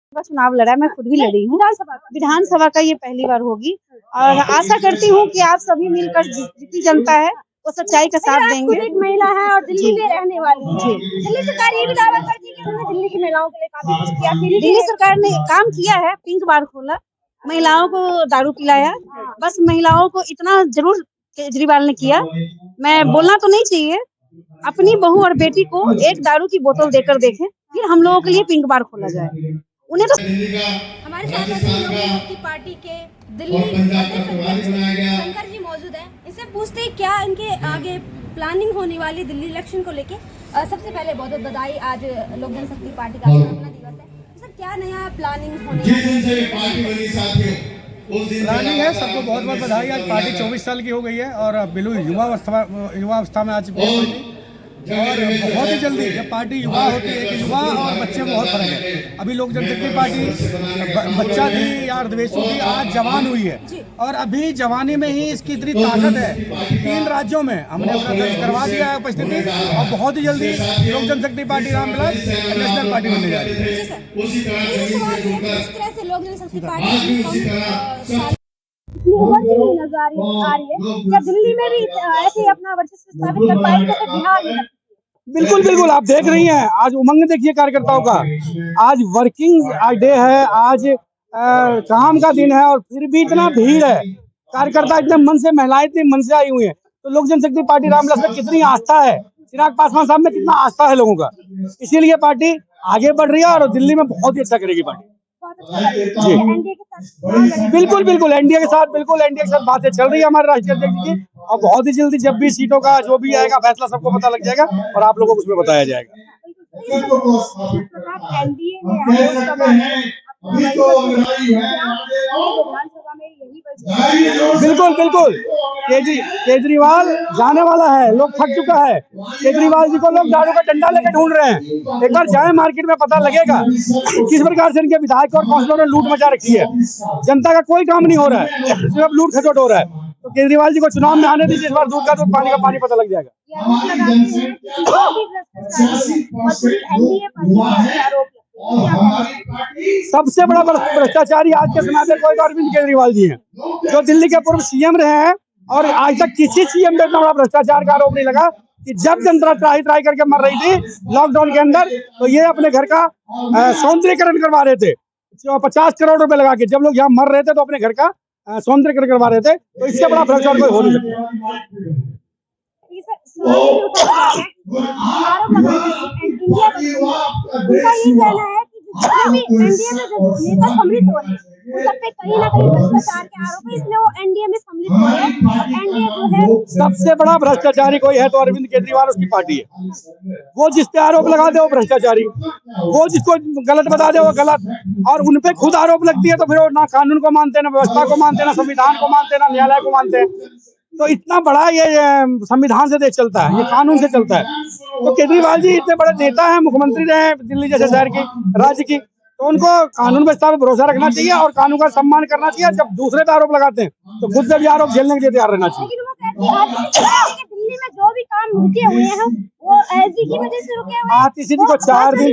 का चुनाव लड़ा, मैं खुद भी लड़ी हूँ। विधानसभा का ये पहली बार होगी और आशा करती हूँ कि आप सभी मिलकर जितनी जनता है वो सच्चाई का साथ देंगे। एक महिला है और दिल्ली में रहने वाली है। दिल्ली सरकार ये भी दावा करती है कि उन्होंने दिल्ली की महिलाओं के लिए काफी कुछ किया। दिल्ली सरकार ने काम किया है, पिंक बार खोला, महिलाओं को दारू पिलाया, बस महिलाओं को इतना जरूर केजरीवाल ने किया। मैं बोलना तो नहीं चाहिए, अपनी बहू और बेटी को एक दारू की बोतल देकर देखें, फिर हम लोगों के लिए पिंक बार खोला जाए। उन्हें तो हमारे साथ लोक जनशक्ति पार्टी के दिल्ली शंकर जी मौजूद हैं। इससे पूछते हैं क्या इनके आगे प्लानिंग होने वाली दिल्ली इलेक्शन को लेके। सबसे पहले बहुत बहुत बधाई, आज लोक जनशक्ति पार्टी का स्थापना दिवस है। सर क्या नया प्लानिंग होने प्लानिंग है? सबको बहुत बहुत बधाई। आज पार्टी 24 साल की हो गई है और बिल्कुल युवा अवस्था में आज पहुंच गई और बहुत ही जल्दी जब पार्टी युवा होती है कि युवा और बच्चे में बहुत फर्क है। अभी लोक जनशक्ति पार्टी बच्चा थी या अर्धवेशु थी, आज जवान हुई है और अभी जवानी में ही इसकी इतनी ताकत है कि 3 राज्यों में हमने अपना दर्ज करवा दिया है उपस्थिति और बहुत ही जल्दी लोक जनशक्ति पार्टी रामविलास नेशनल पार्टी बनने जा रही है। नजर आ रही है, क्या दिल्ली में भी ऐसे ही अपना वर्चस्व स्थापित कर पाएगी जैसे बिहार में? बिल्कुल बिल्कुल, आप देख रही हैं आज उमंग देखिए कार्यकर्ताओं का। आज वर्किंग डे है, आज काम का दिन है और फिर भी इतना भीड़ है। कार्यकर्ता इतने मन से, महिलाएं इतने मन से आई हुई है। तो लोक जनशक्ति पार्टी रामविलास में कितनी आस्था है, चिराग पासवान साहब में कितना आस्था है लोगों का, इसीलिए पार्टी आगे बढ़ रही है और दिल्ली में बहुत ही अच्छा करेगी पार्टी। जी बिल्कुल बिल्कुल, एनडीए के साथ, बिल्कुल एनडीए के साथ बातें चल रही है हमारे राष्ट्रीय अध्यक्ष की और बहुत ही जल्दी जब भी सीटों का जो भी आएगा फैसला सबको पता लग जाएगा और आप लोगों को उसमें बताया जाएगा। बिल्कुल बिल्कुल, केजरीवाल जाने वाला है, लोग थक चुका है। केजरीवाल जी को लोग दारू का डंडा लेकर ढूंढ रहे हैं। एक बार जाए मार्केट में पता लगेगा किस प्रकार से इनके विधायक और काउंसिलरों ने लूट मचा रखी है। जनता का कोई काम नहीं हो रहा है, सिर्फ लूट खसोट हो रहा है। तो केजरीवाल जी को चुनाव में आने दीजिए, इस बार दूध का दूध पानी का पानी पता लग जाएगा। सबसे बड़ा भ्रष्टाचारी आज के समय में कोई अरविंद केजरीवाल जी हैं, जो दिल्ली के पूर्व सीएम रहे हैं और आज तक किसी सीएम पे इतना बड़ा भ्रष्टाचार का आरोप नहीं लगा कि जब जनता ट्राई करके मर रही थी लॉकडाउन के अंदर, तो ये अपने घर का सौंदर्यीकरण करवा रहे थे 50 करोड़ रुपए लगा के। जब लोग यहाँ मर रहे थे तो अपने घर का सौंदर्यीकरण करवा रहे थे। तो इससे बड़ा भ्रष्टाचार कोई हो नहीं सकता। सबसे बड़ा भ्रष्टाचारी कोई है तो अरविंद केजरीवाल, उसकी पार्टी है। वो जिस पे आरोप लगा दे वो भ्रष्टाचारी, वो जिसको गलत बता दे वो गलत, और उन पे खुद आरोप लगती है तो फिर वो ना कानून को मानते, ना व्यवस्था को मानते, ना संविधान को मानते, ना न्यायालय को मानते हैं। तो इतना बड़ा ये संविधान से देश चलता है, ये कानून से चलता है। तो केजरीवाल जी इतने बड़े नेता हैं, मुख्यमंत्री रहे दिल्ली जैसे शहर की, राज्य की, तो उनको कानून व्यवस्था पर भरोसा रखना चाहिए और कानून का सम्मान करना चाहिए। जब दूसरे पे आरोप लगाते हैं तो खुद से भी आरोप झेलने के लिए तैयार रहना चाहिए। दिल्ली में जो भी काम रुके हुए हैं वो एसडी की वजह से रुके हुए हैं। आतिशी जी को 4 दिन,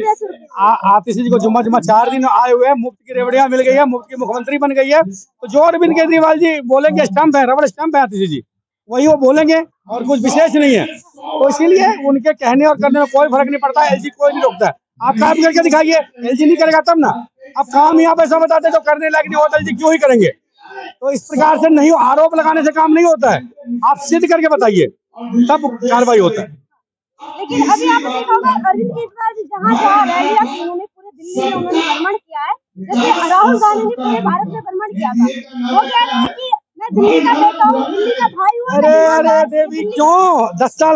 आतिशी जी को जुम्मा 4 दिन आए हुए हैं, मुफ्त की रेवड़ियां मिल गई है, मुफ्त की मुख्यमंत्री बन गई है। तो जो अरविंद केजरीवाल जी बोलेंगे स्टंप है, रबड़ स्टंप है आतिशी जी, वही वो बोलेंगे और कुछ विशेष नहीं है। तो इसीलिए उनके कहने और करने में कोई फर्क नहीं पड़ता। एलजी कोई नहीं रोकता है, आप काम करके दिखाइए, एलजी नहीं करेगा तब ना। अब काम ही आप ऐसा बताते जो करने लायक नहीं होता, एलजी क्यों ही करेंगे। तो इस प्रकार से नहीं, आरोप लगाने से काम नहीं होता है, आप सिद्ध करके बताइए तब कार्रवाई होता है। लेकिन अभी आपने देखा होगा अरविंद केजरीवाल जी जहाँ रैलियां की, उन्होंने पूरे दिल्ली में उन्होंने भ्रमण किया है, जैसे राहुल गांधी ने पूरे भारत में भ्रमण किया था। वो कह रहे हैं कि मैं दिल्ली का बेटा हूँ, दिल्ली का भाई हूँ। अरे देवी, क्यों 10 साल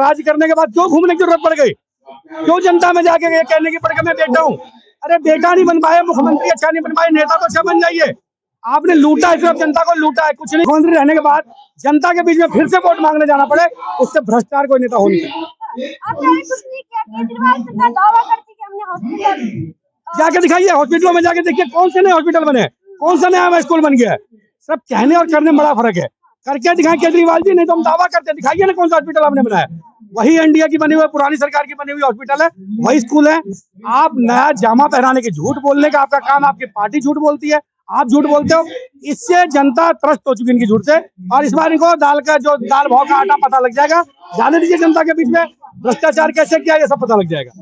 राज करने के बाद क्यों घूमने की जरूरत पड़ गई? क्यों जनता में जाके ये कहने की पड़ गई मैं बेटा हूँ? अरे बेटा नहीं बन पाए, मुख्यमंत्री अच्छा नहीं बन पाए, नेता तो अच्छा बन जाइए। आपने लूटा है, सिर्फ जनता को लूटा है, कुछ नहीं। मुख्यमंत्री रहने के बाद जनता के बीच में फिर से वोट मांगने जाना पड़े, उससे भ्रष्टाचार कोई नेता हो नहीं सकता। केजरीवाल सरकार दावा करती कि हमने हॉस्पिटल जाके दिखाइए, हॉस्पिटलों में जाके देखिए कौन से नए हॉस्पिटल बने, कौन सा नया स्कूल बन गया है। सब कहने और करने में बड़ा फर्क है। करके दिखाएं केजरीवाल जी, नहीं तो हम दावा करते, दिखाइए ना कौन सा हॉस्पिटल आपने बनाया। वही एनडीए की बनी हुई पुरानी सरकार की बनी हुई हॉस्पिटल है, वही स्कूल है। आप नया जामा पहनाने के झूठ बोलने का आपका काम, आपकी पार्टी झूठ बोलती है, आप झूठ बोलते हो। इससे जनता त्रस्त हो चुकी है इनकी झूठ से। और इस बार इनको दाल भाव का आटा पता लग जाएगा। जाने दीजिए जनता के बीच में भ्रष्टाचार कैसे किया ये सब पता लग जाएगा।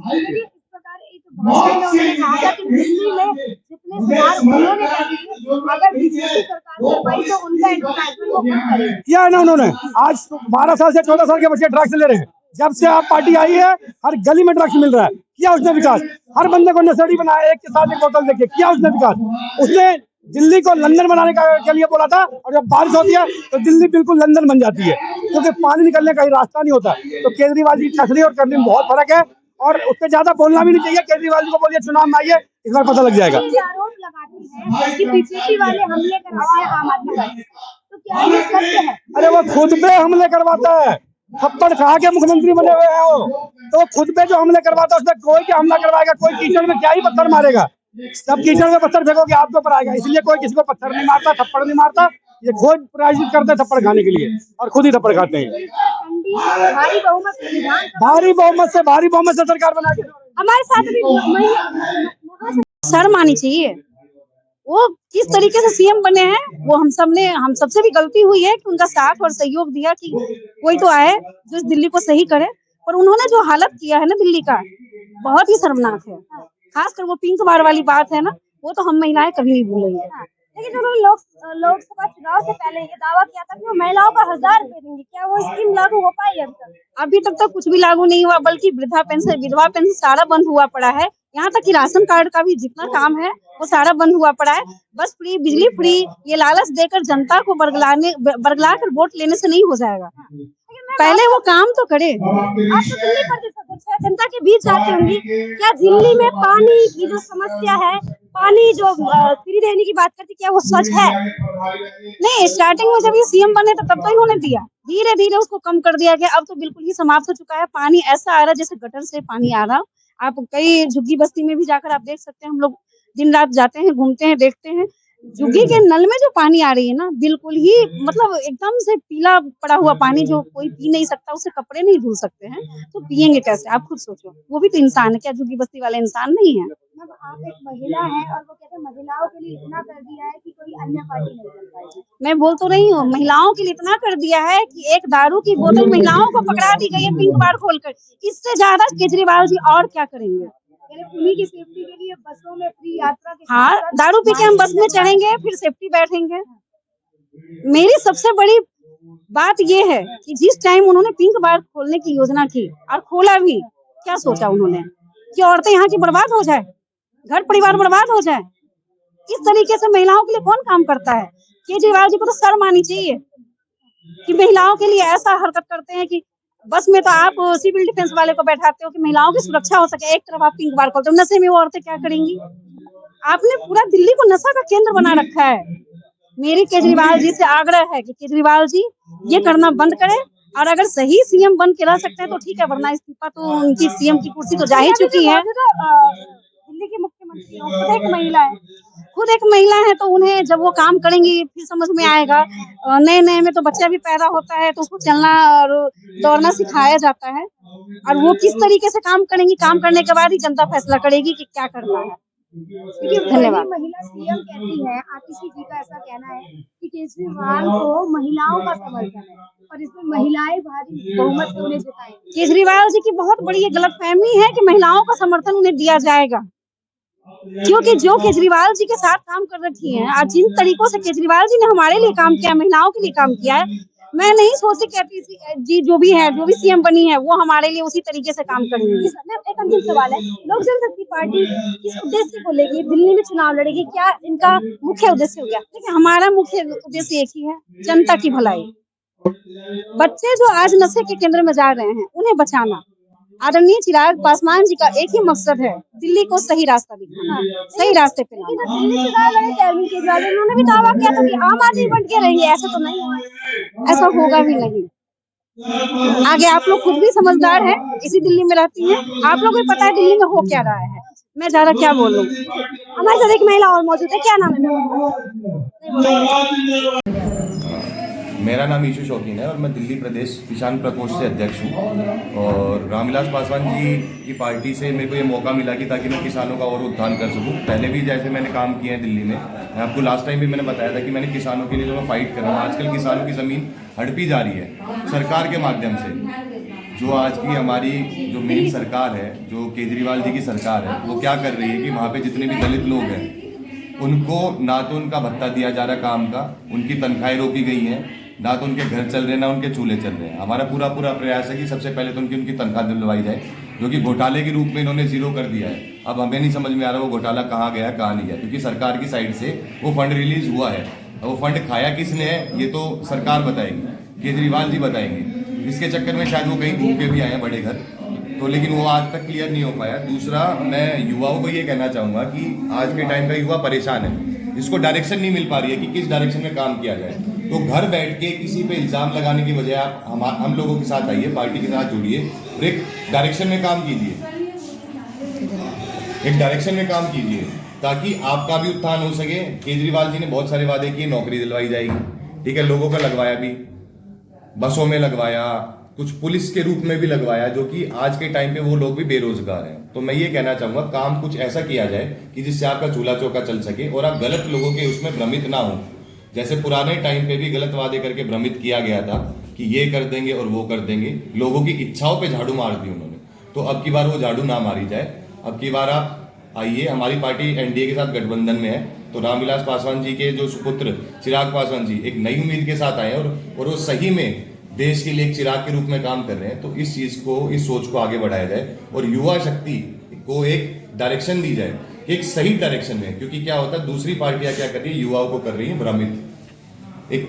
उन्होंने कहा था कि दिल्ली में जितने सुधार उन्होंने कर दिए, अगर बीजेपी सरकार कर पाई तो उनका एडवर्टाइजमेंट वो खुद करेगी। किया है ना उन्होंने। आज 12 साल से 14 साल के बच्चे ड्रग्स ले रहे हैं। जब से आप पार्टी आई है हर गली में ड्रग्स मिल रहा है। किया उसने विकास, हर बंदे को नशेड़ी बनाया, एक के साथ एक बोतल देके किया उसने विकास। उसने दिल्ली को लंदन बनाने के लिए बोला था, और जब बारिश होती है तो दिल्ली बिल्कुल लंदन बन जाती है, क्योंकि पानी निकलने का ही रास्ता नहीं होता। तो केजरीवाल की कसरी और करनी में बहुत फर्क है, और उससे ज्यादा बोलना भी नहीं चाहिए। केजरीवाल जी को बोलिए चुनाव में आइए, इस बार पता लग जाएगा। आरोप लगाते हैं कि बीजेपी वाले हमले करवाते हैं आम आदमी पार्टी, तो क्या ये सत्य है? अरे वो खुद पे हमले करवाता है, थप्पड़ खा के मुख्यमंत्री बने हुए हैं वो, तो खुद पे जो हमले करवाता है उसमें कोई क्या हमला करवाएगा? कोई कीचड़ में क्या ही पत्थर मारेगा? सब कीचड़ में पत्थर फेंकोगे आपके ऊपर आएगा। इसलिए कोई किसी को पत्थर नहीं मारता, थप्पड़ नहीं मारता। ये खुद प्रायोजित करते हैं थप्पड़ खाने के लिए, और खुद ही थप्पड़ खाते हैं। भारी बहुमत से सरकार बना के हमारे साथ भी शर्म आनी चाहिए। वो किस तरीके से सीएम बने हैं, वो हम सबसे भी गलती हुई है कि उनका साथ और सहयोग दिया कि कोई तो आए जो इस दिल्ली को सही करे। पर उन्होंने जो हालत किया है ना दिल्ली का, बहुत ही शर्मनाक है। खासकर वो पिंक बार वाली बात है ना, वो तो हम महिलाएं कभी नहीं भूलेंगे। लेकिन उन्होंने लोकसभा चुनाव से पहले ये दावा किया था कि वो महिलाओं का 1000 रुपए देंगे। क्या वो स्कीम लागू हो पाई अब तक? अभी तक तो कुछ भी लागू नहीं हुआ, बल्कि वृद्धा पेंशन, विधवा पेंशन सारा बंद हुआ पड़ा है। यहाँ तक कि राशन कार्ड का भी जितना काम है वो सारा बंद हुआ पड़ा है। बस फ्री बिजली फ्री, ये लालच देकर जनता को बरगला कर वोट लेने से नहीं हो जाएगा। पहले वो काम तो करे। आप तो दिल्ली प्रदेश अध्यक्ष है, जनता के बीच जाती होंगी, क्या दिल्ली में पानी की जो समस्या है, पानी जो फ्री देने की बात करती, क्या वो सच है? नहीं, स्टार्टिंग में जब ये सीएम बने तब तो इन्होंने दिया, धीरे धीरे उसको कम कर दिया गया। अब तो बिल्कुल ही समाप्त हो चुका है। पानी ऐसा आ रहा है जैसे गटर से पानी आ रहा। आप कई झुग्गी बस्ती में भी जाकर आप देख सकते हैं। हम लोग दिन रात जाते हैं, घूमते हैं, देखते हैं। झुग्गी के नल में जो पानी आ रही है ना, बिल्कुल ही मतलब एकदम से पीला पड़ा हुआ पानी, जो कोई पी नहीं सकता, उससे कपड़े नहीं धुल सकते हैं, तो पियेंगे कैसे? आप खुद सोचो। वो भी तो इंसान है, क्या झुग्गी बस्ती वाले इंसान नहीं है? मतलब आप एक महिला हैं और वो कहते हैं महिलाओं के लिए इतना कर दिया है कि कोई अन्य पार्टी नहीं कर पाएगी। मैं बोल तो रही हूँ, महिलाओं के लिए इतना कर दिया है कि एक दारू की बोतल महिलाओं को पकड़ा दी गई है पिंक बार खोलकर। इससे ज्यादा केजरीवाल जी और क्या करेंगे? उन्हीं की सेफ्टी के लिए बसों में फ्री यात्रा के हाँ, दारू पी के हम बस में चढ़ेंगे, फिर सेफ्टी बैठेंगे। मेरी सबसे बड़ी बात ये है कि जिस टाइम उन्होंने पिंक बार खोलने की योजना की और खोला भी, क्या सोचा उन्होंने कि औरतें यहाँ की बर्बाद हो जाए, घर परिवार बर्बाद हो जाए? इस तरीके से महिलाओं के लिए कौन काम करता है? केजरीवाल जी को तो शर्म आनी चाहिए कि महिलाओं के लिए ऐसा हरकत करते हैं कि बस में तो आप सिविल डिफेंस वाले को बैठाते हो कि महिलाओं की सुरक्षा हो सके, एक तरफ आप पिंक बार खोलते हो। नशे में वो औरतें क्या करेंगी? आपने पूरा दिल्ली को नशा का केंद्र बना रखा है। मेरी केजरीवाल जी से आग्रह है कि केजरीवाल जी ये करना बंद करें, और अगर सही सीएम बन के रह सकते हैं तो ठीक है, वरना इस्तीफा तो उनकी सीएम की कुर्सी तो जा ही चुकी है। दिल्ली की मुख्यमंत्री खुद एक महिला है, तो उन्हें जब वो काम करेंगी फिर समझ में आएगा। नए में तो बच्चा भी पैदा होता है तो उसको चलना और दौड़ना सिखाया जाता है, और वो किस तरीके से काम करेंगी, काम करने के बाद ही जनता फैसला करेगी कि क्या करना है। धन्यवाद। महिला सीएम कहती है, आतिशी जी का ऐसा कहना है कि केजरीवाल को महिलाओं का समर्थन है और इसमें महिलाएं भारी बहुमत से उन्हें जिताएंगी। केजरीवाल जी की बहुत बड़ी गलतफहमी है कि महिलाओं का समर्थन उन्हें दिया जाएगा, क्योंकि जो केजरीवाल जी के साथ काम कर रखी हैं और जिन तरीकों से केजरीवाल जी ने हमारे लिए काम किया, महिलाओं के लिए काम किया है, मैं नहीं सोचती कि जी जो भी सीएम बनी है वो हमारे लिए उसी तरीके से काम करेंगी। एक अंतिम सवाल है, लोक जनशक्ति पार्टी किस उद्देश्य को लेगी दिल्ली में चुनाव लड़ेगी? क्या इनका मुख्य उद्देश्य हो गया? देखिए, हमारा मुख्य उद्देश्य एक ही है, जनता की भलाई। बच्चे जो आज नशे के केंद्र में जा रहे हैं उन्हें बचाना। आदरणीय चिराग पासवान जी का एक ही मकसद है, दिल्ली को सही रास्ता दिखाना, सही रास्ते पे लाना। उन्होंने भी दावा किया था कि आम आदमी बन के रहेंगे, ऐसा तो नहीं हुआ, ऐसा होगा भी नहीं। आगे आप लोग खुद भी समझदार हैं, इसी दिल्ली में रहती हैं, आप लोगों को पता है दिल्ली में हो क्या रहा है। मैं ज्यादा क्या बोलूं। हमारे साथ एक महिला और मौजूद है, क्या नाम है? मेरा नाम ईशु शौकीन है और मैं दिल्ली प्रदेश किसान प्रकोष्ठ से अध्यक्ष हूँ। और रामविलास पासवान जी की पार्टी से मेरे को ये मौका मिला कि ताकि मैं किसानों का और उत्थान कर सकूँ। पहले भी जैसे मैंने काम किए हैं दिल्ली में, मैं आपको लास्ट टाइम भी मैंने बताया था कि मैंने किसानों के लिए जो मैं फाइट कर रहा हूँ। आजकल किसानों की ज़मीन हड़पी जा रही है सरकार के माध्यम से। जो आज की हमारी जो मेन सरकार है, जो केजरीवाल जी की सरकार है, वो क्या कर रही है कि वहाँ पे जितने भी दलित लोग हैं उनको ना तो उनका भत्ता दिया जा रहा काम का, उनकी तनख्वाहें रोकी गई हैं, ना तो उनके घर चल रहे हैं ना उनके चूल्हे चल रहे हैं। हमारा पूरा प्रयास है कि सबसे पहले तो उनकी तनख्वाह दिलवाई जाए, जो कि घोटाले के रूप में इन्होंने जीरो कर दिया है। अब हमें नहीं समझ में आ रहा वो घोटाला कहाँ गया कहाँ नहीं गया, क्योंकि सरकार की साइड से वो फंड रिलीज हुआ है। वो फंड खाया किसने है ये तो सरकार बताएगी, केजरीवाल जी बताएंगे। इसके चक्कर में शायद वो कहीं घूम के भी आए हैं बड़े घर, तो लेकिन वो आज तक क्लियर नहीं हो पाया। दूसरा, मैं युवाओं को ये कहना चाहूँगा कि आज के टाइम का युवा परेशान है, इसको डायरेक्शन नहीं मिल पा रही है कि किस डायरेक्शन में काम किया जाए। तो घर बैठ के किसी पे इल्ज़ाम लगाने की बजाय आप हम लोगों के साथ आइए, पार्टी के साथ जुड़िए और एक डायरेक्शन में काम कीजिए, एक डायरेक्शन में काम कीजिए ताकि आपका भी उत्थान हो सके। केजरीवाल जी ने बहुत सारे वादे किए, नौकरी दिलवाई जाएगी, ठीक है, लोगों का लगवाया भी, बसों में लगवाया, कुछ पुलिस के रूप में भी लगवाया, जो कि आज के टाइम पे वो लोग भी बेरोजगार हैं। तो मैं ये कहना चाहूंगा काम कुछ ऐसा किया जाए कि जिससे आपका चूल्हा चौका चल सके और आप गलत लोगों के उसमें भ्रमित ना हो। जैसे पुराने टाइम पे भी गलत वादे करके भ्रमित किया गया था कि ये कर देंगे और वो कर देंगे, लोगों की इच्छाओं पे झाड़ू मार दी उन्होंने। तो अब की बार वो झाड़ू ना मारी जाए। अब की बार आप आइए, हमारी पार्टी एनडीए के साथ गठबंधन में है, तो रामविलास पासवान जी के जो सुपुत्र चिराग पासवान जी एक नई उम्मीद के साथ आए और वो सही में देश के लिए एक चिराग के रूप में काम कर रहे हैं। तो इस चीज को, इस सोच को आगे बढ़ाया जाए और युवा शक्ति को एक डायरेक्शन दी जाए, एक सही डायरेक्शन में। क्योंकि क्या होता है, दूसरी पार्टियां क्या कर रही है, युवाओं को कर रही है भ्रमित। एक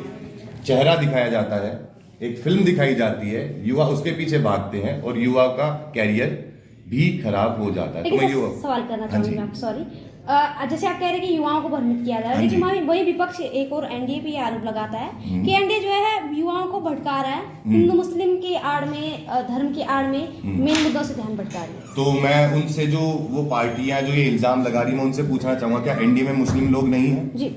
चेहरा दिखाया जाता है, एक फिल्म दिखाई जाती है, युवा उसके पीछे भागते हैं और युवा का कैरियर भी खराब हो जाता है। तो मैं सवाल करना चाहूंगी मैं, सॉरी, जैसे आप कह रहे हैं कि युवाओं को भ्रमित किया जा रहा है, लेकिन वही विपक्ष एक और एनडीए पे आरोप लगाता है कि एनडीए जो है युवाओं को भटका रहा है, हिंदू मुस्लिम की आड़ में, धर्म की आड़ में मेन मुद्दों से ध्यान भटका रही है। तो मैं उनसे, जो वो पार्टियां जो ये इल्जाम लगा रही है, मैं उनसे पूछना चाहूंगा, क्या एनडीए में मुस्लिम लोग नहीं है जी?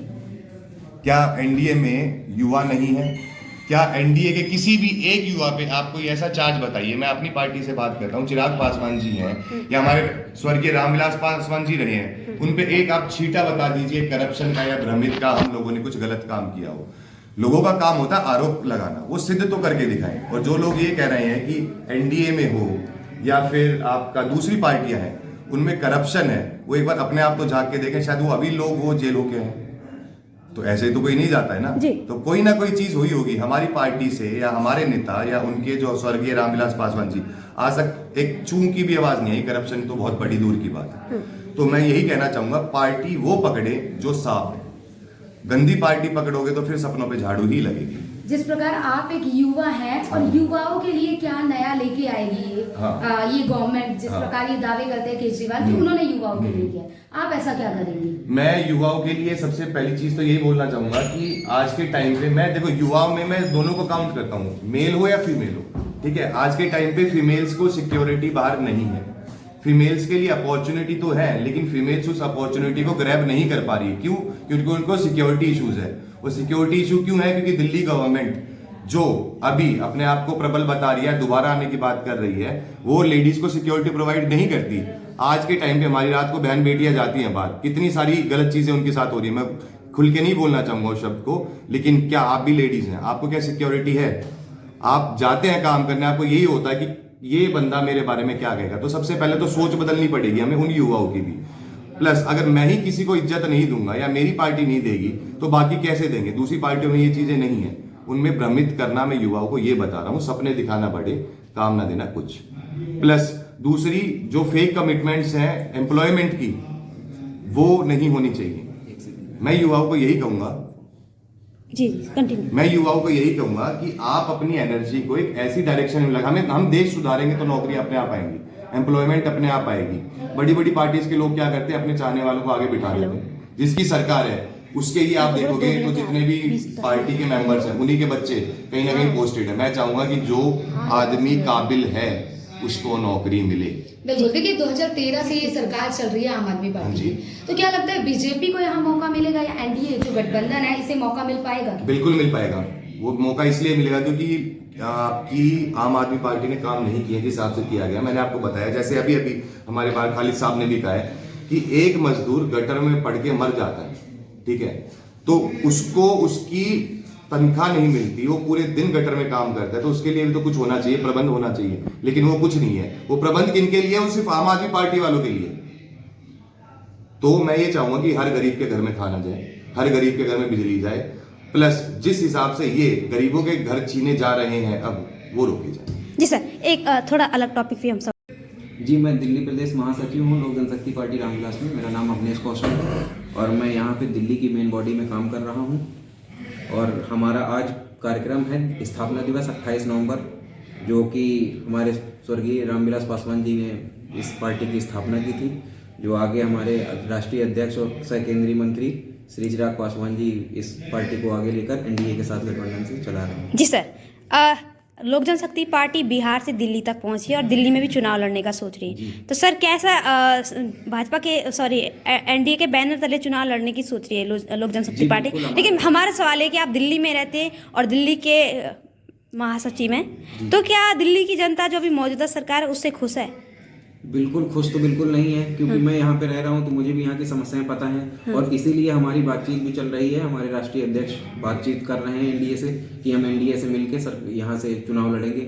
क्या एनडीए में युवा नहीं है? क्या एनडीए के किसी भी एक युवा पे आप कोई ऐसा चार्ज बताइए। मैं अपनी पार्टी से बात करता हूँ, चिराग पासवान जी हैं या हमारे स्वर्गीय रामविलास पासवान जी रहे हैं, उन पे एक आप छींटा बता दीजिए करप्शन का या भ्रमित का, हम लोगों ने कुछ गलत काम किया हो। लोगों का काम होता है आरोप लगाना, वो सिद्ध तो करके दिखाएं। और जो लोग ये कह रहे हैं कि एनडीए में हो या फिर आपका दूसरी पार्टियां हैं उनमें करप्शन है, वो एक बार अपने आप तो झांक के देखें, शायद वो अभी लोग वो जेल होके हैं। तो ऐसे तो कोई नहीं जाता है ना, तो कोई ना कोई चीज हुई होगी हमारी पार्टी से या हमारे नेता या उनके जो स्वर्गीय रामविलास पासवान जी, आज तक एक चूं की भी आवाज नहीं आई। करप्शन तो बहुत बड़ी दूर की बात है। तो मैं यही कहना चाहूंगा, पार्टी वो पकड़े जो साफ है। गंदी पार्टी पकड़ोगे तो फिर सपनों पे झाड़ू ही लगेगी। जिस प्रकार आप एक युवा हैं और युवाओं के लिए क्या नया लेके आएगी ये गवर्नमेंट, जिस प्रकार ये दावे करते हैं केजरीवाल कि उन्होंने युवाओं के लिए किया, आप ऐसा क्या करेंगे? मैं युवाओं के लिए सबसे पहली चीज तो यही बोलना चाहूंगा कि आज के टाइम पे मैं देखो, युवाओं में मैं दोनों को काउंट करता हूँ, मेल हो या फीमेल हो, ठीक है। आज के टाइम पे फीमेल्स को सिक्योरिटी बाहर नहीं है। फीमेल्स के लिए अपॉर्चुनिटी तो है, लेकिन फीमेल्स उस अपॉर्चुनिटी को ग्रैब नहीं कर पा रही। क्यों? क्योंकि उनको सिक्योरिटी इश्यूज है। वो सिक्योरिटी इशू क्यों है? क्योंकि दिल्ली गवर्नमेंट जो अभी अपने आप को प्रबल बता रही है, दोबारा आने की बात कर रही है, वो लेडीज को सिक्योरिटी प्रोवाइड नहीं करती। आज के टाइम पे हमारी रात को बहन बेटियां जाती हैं बाहर, कितनी सारी गलत चीजें उनके साथ हो रही है। मैं खुल के नहीं बोलना चाहूंगा उस शब्द को, लेकिन क्या आप भी लेडीज हैं? आपको क्या सिक्योरिटी है? आप जाते हैं काम करने, आपको यही होता है कि ये बंदा मेरे बारे में क्या कहेगा। तो सबसे पहले तो सोच बदलनी पड़ेगी हमें उन युवाओं की भी। प्लस अगर मैं ही किसी को इज्जत नहीं दूंगा या मेरी पार्टी नहीं देगी तो बाकी कैसे देंगे? दूसरी पार्टियों में ये चीजें नहीं है, उनमें भ्रमित करना। मैं युवाओं को ये बता रहा हूं, सपने दिखाना बड़े, काम ना देना कुछ। प्लस दूसरी जो फेक कमिटमेंट्स हैं एम्प्लॉयमेंट की, वो नहीं होनी चाहिए। मैं युवाओं को यही कहूंगा, जी कंटिन्यू। मैं युवाओं को यही कहूंगा कि आप अपनी एनर्जी को एक ऐसी डायरेक्शन में लगा, हम देश सुधारेंगे तो नौकरी अपने आप आएंगी, एम्प्लॉयमेंट अपने आप आएगी। बड़ी बड़ी पार्टीज के लोग क्या करते हैं, अपने चाहने वालों को आगे बिठा देते हैं। जिसकी सरकार है उसके ही आप देखोगे तो जितने भी पार्टी के मेंबर्स हैं उन्हीं के बच्चे कहीं ना कहीं पोस्टेड है। मैं चाहूंगा कि जो आदमी काबिल है उसको नौकरी मिले। बिल्कुल। देखिए 2013 से ये सरकार चल रही है आम आदमी पार्टी की, तो क्या लगता है बीजेपी को यहाँ मौका मिलेगा या एनडीए जो गठबंधन है इसे मौका मिल पाएगा? बिल्कुल मिल पाएगा। वो मौका इसलिए मिलेगा क्योंकि आम आदमी पार्टी ने काम नहीं किया जिस हिसाब से किया गया। मैंने आपको बताया, जैसे अभी अभी हमारे बाहर खालिद साहब ने भी कहा है कि एक मजदूर गटर में पड़ के मर जाता है, ठीक है, तो उसको उसकी तनख्वाह नहीं मिलती, वो पूरे दिन गटर में काम करता है, तो उसके लिए भी तो कुछ होना चाहिए, प्रबंध होना चाहिए, लेकिन वो कुछ नहीं है। वो प्रबंध किनके लिए? वो सिर्फ आम आदमी पार्टी वालों के लिए। तो मैं ये चाहूंगा कि हर गरीब के घर में खाना जाए, हर गरीब के घर में बिजली जाए, प्लस जिस हिसाब से ये गरीबों के घर छीने जा रहे हैं अब, वो रोके जाए। जी सर, एक थोड़ा अलग टॉपिक भी हम सब। जी, मैं दिल्ली प्रदेश महासचिव हूँ लोक जनशक्ति पार्टी रामविलास में। मेरा नाम अवनेश कौशल है और मैं यहाँ पे दिल्ली की मेन बॉडी में काम कर रहा हूँ। और हमारा आज कार्यक्रम है स्थापना दिवस 28 नवंबर, जो कि हमारे स्वर्गीय रामविलास पासवान जी ने इस पार्टी की स्थापना की थी, जो आगे हमारे राष्ट्रीय अध्यक्ष और सह केंद्रीय मंत्री श्री चिराग पासवान जी इस पार्टी को आगे लेकर एनडीए के साथ गठबंधन से चला रहे हैं। जी सर, लोक जनशक्ति पार्टी बिहार से दिल्ली तक पहुंची है और दिल्ली में भी चुनाव लड़ने का सोच रही है, तो सर कैसा भाजपा के एनडीए के बैनर तले चुनाव लड़ने की सोच रही है लोक जनशक्ति पार्टी? लेकिन हमारा सवाल है कि आप दिल्ली में रहते हैं और दिल्ली के महासचिव हैं, तो क्या दिल्ली की जनता जो अभी मौजूदा सरकार है उससे खुश है? बिल्कुल खुश तो बिल्कुल नहीं है, क्योंकि मैं यहाँ पे रह रहा हूँ तो मुझे भी यहाँ की समस्याएं पता हैं और इसीलिए हमारी बातचीत भी चल रही है। हमारे राष्ट्रीय अध्यक्ष बातचीत कर रहे हैं एनडीए से कि हम एनडीए से मिलकर सर यहाँ से चुनाव लड़ेंगे,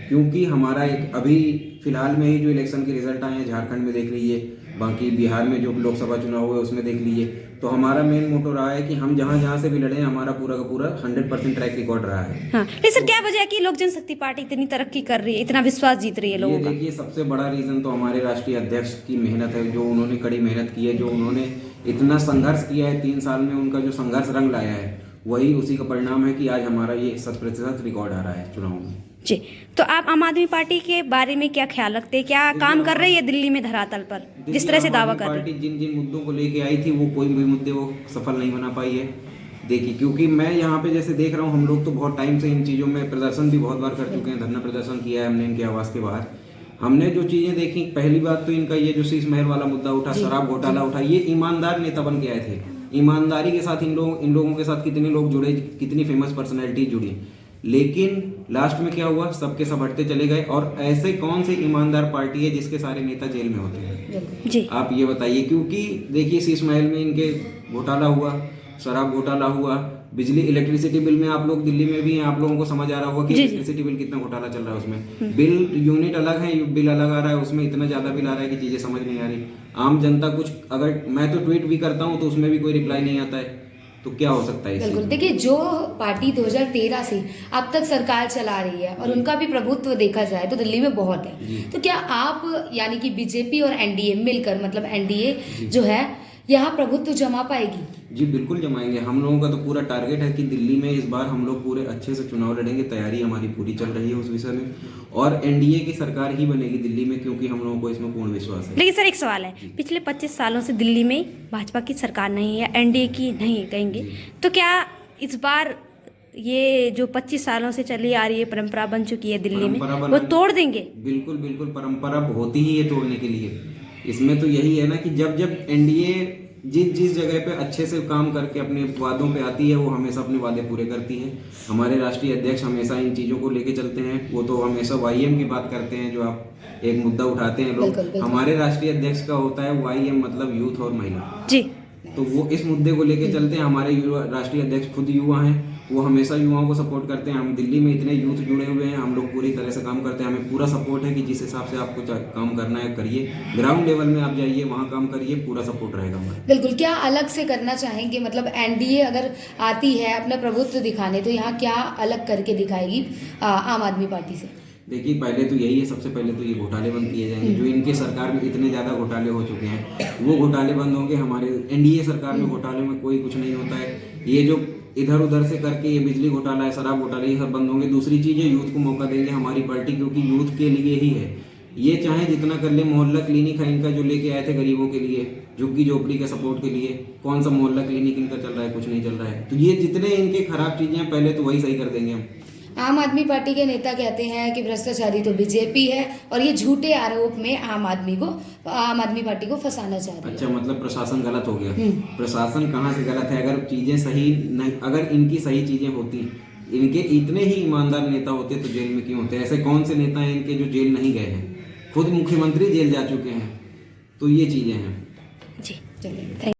क्योंकि हमारा एक अभी फिलहाल में ही जो इलेक्शन के रिजल्ट आए हैं झारखंड में देख लीजिए, बाकी बिहार में जो लोकसभा चुनाव हुए उसमें देख लीजिए, तो हमारा मेन मोटो रहा है कि हम जहाँ से भी लड़े हमारा पूरा का पूरा 100% ट्रैक रिकॉर्ड रहा है। हाँ, लेकिन सर क्या वजह है कि लोक जनशक्ति पार्टी इतनी तरक्की कर रही है, इतना विश्वास जीत रही है लोगों का? देखिए, सबसे बड़ा रीजन तो हमारे राष्ट्रीय अध्यक्ष की मेहनत है, जो उन्होंने कड़ी मेहनत की है, जो उन्होंने इतना संघर्ष किया है 3 साल में, उनका जो संघर्ष रंग लाया है वही उसी का परिणाम है कि आज हमारा ये 100% रिकॉर्ड आ रहा है चुनाव में। जी, तो आप आम आदमी पार्टी के बारे में क्या ख्याल रखते हैं? क्या काम कर रही है दिल्ली में धरातल पर जिस तरह से दावा कर रही है? पार्टी जिन जिन मुद्दों को लेके आई थी वो कोई भी मुद्दे वो सफल नहीं बना पाई है। देखिए, क्योंकि मैं यहाँ पे जैसे देख रहा हूँ, हम लोग तो बहुत टाइम से इन चीज़ों में प्रदर्शन भी बहुत बार कर चुके हैं, धरना प्रदर्शन किया है हमने इनके आवास के बाहर। हमने जो चीज़ें देखी, पहली बात तो इनका ये जो शीश महल वाला मुद्दा उठा, शराब घोटाला उठा, ये ईमानदार नेता बन के आए थे। ईमानदारी के साथ इन लोगों के साथ कितने लोग जुड़े, कितनी फेमस पर्सनैलिटी जुड़ी, लेकिन लास्ट में क्या हुआ, सबके सब हटते चले गए। और ऐसे कौन सी ईमानदार पार्टी है जिसके सारे नेता जेल में होते हैं? जी, आप ये बताइए, क्योंकि देखिए शीश महल में इनके घोटाला हुआ, शराब घोटाला हुआ, बिजली इलेक्ट्रिसिटी बिल में आप लोग दिल्ली में भी हैं, आप लोगों को समझ आ रहा होगा कि इलेक्ट्रिसिटी बिल कितना घोटाला चल रहा है उसमें। बिल यूनिट अलग है, बिल अलग आ रहा है, उसमें इतना ज्यादा बिल आ रहा है कि चीजें समझ नहीं आ रही। आम जनता कुछ, अगर मैं तो ट्वीट भी करता हूँ तो उसमें भी कोई रिप्लाई नहीं आता है, तो क्या हो सकता है? बिल्कुल, देखिए, जो पार्टी 2013 से अब तक सरकार चला रही है और उनका भी प्रभुत्व देखा जाए तो दिल्ली में बहुत है, तो क्या आप यानी कि बीजेपी और एनडीए मिलकर, मतलब एनडीए जो है यहाँ प्रभुत्व जमा पाएगी? जी बिल्कुल जमाएंगे। हम लोगों का तो पूरा टारगेट है कि दिल्ली में इस बार हम लोग पूरे अच्छे से चुनाव लड़ेंगे, तैयारी हमारी पूरी चल रही है उस विषय में, और एनडीए की सरकार ही बनेगी दिल्ली में, क्योंकि हम लोगों को इसमें पूर्ण विश्वास है। लेकिन सर एक सवाल है, पिछले 25 सालों से दिल्ली में भाजपा की सरकार नहीं है, एनडीए की नहीं कहेंगे, तो क्या इस बार ये जो 25 सालों से चली आ रही है परंपरा बन चुकी है दिल्ली में, वो तोड़ देंगे? बिल्कुल बिल्कुल, परंपरा होती ही है तोड़ने के लिए। इसमें तो यही है ना कि जब जब एनडीए जिस जगह पे अच्छे से काम करके अपने वादों पे आती है, वो हमेशा अपने वादे पूरे करती है। हमारे राष्ट्रीय अध्यक्ष हमेशा इन चीज़ों को लेके चलते हैं, वो तो हमेशा वाईएम की बात करते हैं, जो आप एक मुद्दा उठाते हैं लोग। हमारे राष्ट्रीय अध्यक्ष का होता है वाईएम, मतलब यूथ और महिला जी, तो वो इस मुद्दे को लेके चलते हैं। हमारे राष्ट्रीय अध्यक्ष खुद युवा हैं, वो हमेशा युवाओं को सपोर्ट करते हैं। हम दिल्ली में इतने यूथ जुड़े हुए हैं, हम लोग पूरी तरह से काम करते हैं, हमें पूरा सपोर्ट है कि जिस हिसाब से आपको काम करना है करिए, ग्राउंड लेवल में आप जाइए, वहाँ काम करिए, पूरा सपोर्ट रहेगा हमारा। बिल्कुल, क्या अलग से करना चाहेंगे, मतलब एनडीए अगर आती है अपना प्रभुत्व दिखाने, तो यहाँ क्या अलग करके दिखाएगी आम आदमी पार्टी से? देखिए, पहले तो यही है, सबसे पहले तो ये घोटाले बंद किए जाएंगे। जो इनके सरकार में इतने ज़्यादा घोटाले हो चुके हैं, वो घोटाले बंद होंगे। हमारे एनडीए सरकार में घोटाले में कोई कुछ नहीं होता है। ये जो इधर उधर से करके ये बिजली घोटाला है, शराब घोटाला, ये सब बंद होंगे। दूसरी चीज़ है, यूथ को मौका देंगे हमारी पार्टी, क्योंकि यूथ के लिए ही है। ये चाहे जितना कर ले, मोहल्ला क्लिनिक है इनका जो लेके आए थे गरीबों के लिए, झुग्गी झोपड़ी के सपोर्ट के लिए, कौन सा मोहल्ला क्लिनिक इनका चल रहा है? कुछ नहीं चल रहा है। तो ये जितने इनके खराब चीज़ें हैं, पहले तो वही सही कर देंगे हम। आम आदमी पार्टी के नेता कहते हैं कि भ्रष्टाचारी तो बीजेपी है और ये झूठे आरोप में आम आदमी पार्टी को फंसाना चाह रही है। अच्छा, मतलब प्रशासन गलत हो गया? प्रशासन कहाँ से गलत है? अगर चीजें सही नहीं, अगर इनकी सही चीजें होती, इनके इतने ही ईमानदार नेता होते तो जेल में क्यों होते? ऐसे कौन से नेता हैं इनके जो जेल नहीं गए हैं? खुद मुख्यमंत्री जेल जा चुके हैं। तो ये चीज़ें हैं। जी चलिए, थैंक